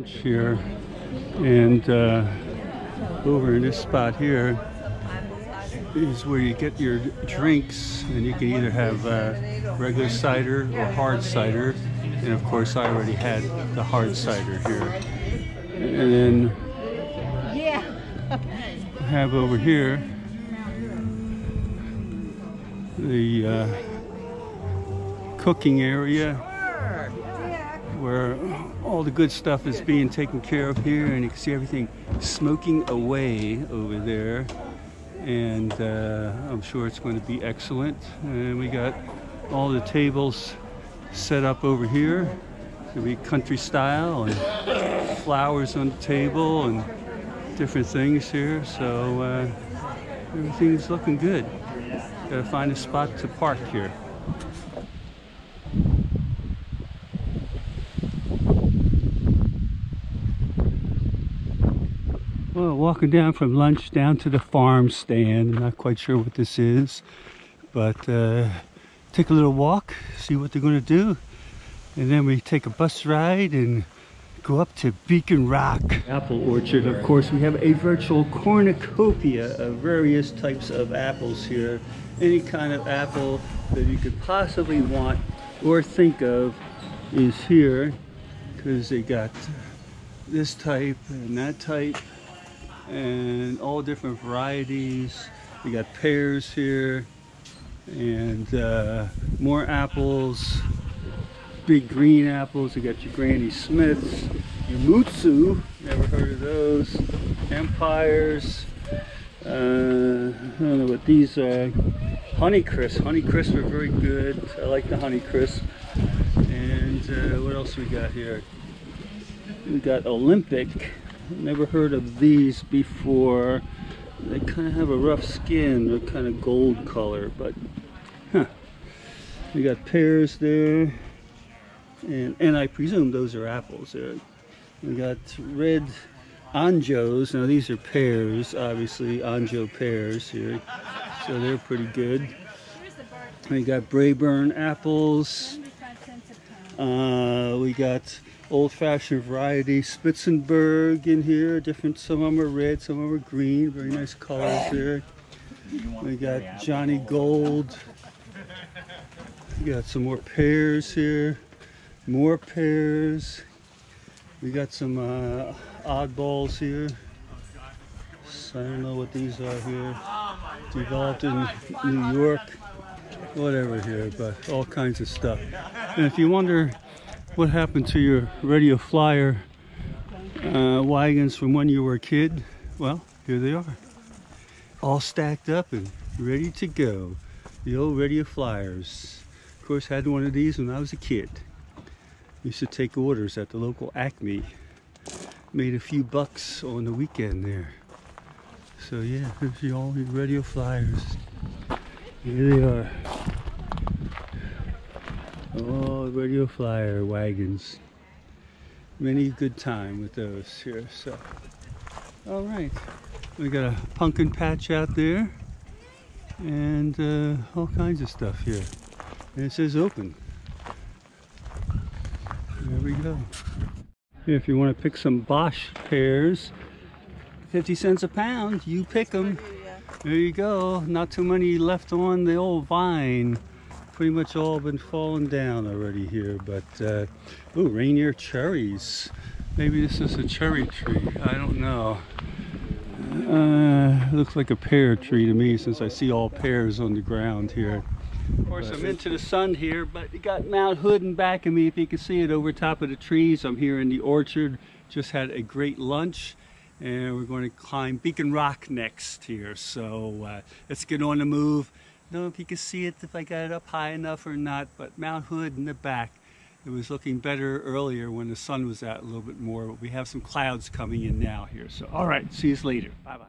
here, and over in this spot here is where you get your drinks, and you can either have regular cider or hard cider, and of course I already had the hard cider here. And then I have over here the cooking area where all the good stuff is being taken care of here, and you can see everything smoking away over there, and I'm sure it's going to be excellent. And we got all the tables set up over here. It's going to be country style, and flowers on the table and different things here, so everything's looking good. Gotta find a spot to park here. Well, walking down from lunch down to the farm stand. I'm not quite sure what this is, but take a little walk, see what they're going to do, and then we take a bus ride and go up to Beacon Rock. Apple orchard, of course, we have a virtual cornucopia of various types of apples here. Any kind of apple that you could possibly want or think of is here, because they got this type and that type and all different varieties. We got pears here, and more apples, big green apples. You got your Granny Smiths, your Mutsu, never heard of those, Empires. I don't know what these are. Honeycrisp. Honeycrisp are very good. I like the Honeycrisp. And what else we got here? We got Olympic. Never heard of these before. They kind of have a rough skin. They're kind of gold color, but we got pears there, and I presume those are apples there. We got red Anjos. Now these are pears, obviously Anjo pears here, so they're pretty good. We got Braeburn apples. We got old-fashioned variety Spitzenberg in here. Different, some of them are red, some of them are green. Very nice colors there. We got Johnny Gold. We got some more pears here. More pears. We got some oddballs here. So I don't know what these are here. Developed in New York. Whatever here, but all kinds of stuff. And if you wonder what happened to your Radio Flyer wagons from when you were a kid, well, here they are. All stacked up and ready to go. The old Radio Flyers. Of course, I had one of these when I was a kid. Used to take orders at the local Acme. Made a few bucks on the weekend there. So yeah, here's all your Radio Flyers. Here they are. Oh, Radio Flyer wagons. Many good time with those here. So, all right, we got a pumpkin patch out there, and all kinds of stuff here. And it says open. There we go. If you want to pick some Bosch pears, 50 cents a pound, you pick them. There you go. Not too many left on the old vine. Pretty much all been falling down already here, but ooh, Rainier cherries. Maybe this is a cherry tree. I don't know. Looks like a pear tree to me, since I see all pears on the ground here. Of course, I'm into the sun here, but you got Mount Hood in back of me. If you can see it over top of the trees, I'm here in the orchard. Just had a great lunch, and we're going to climb Beacon Rock next here. So let's get on the move. I don't know if you can see it, if I got it up high enough or not, but Mount Hood in the back. It was looking better earlier when the sun was out a little bit more, but we have some clouds coming in now here. So, all right, see you later. Bye-bye.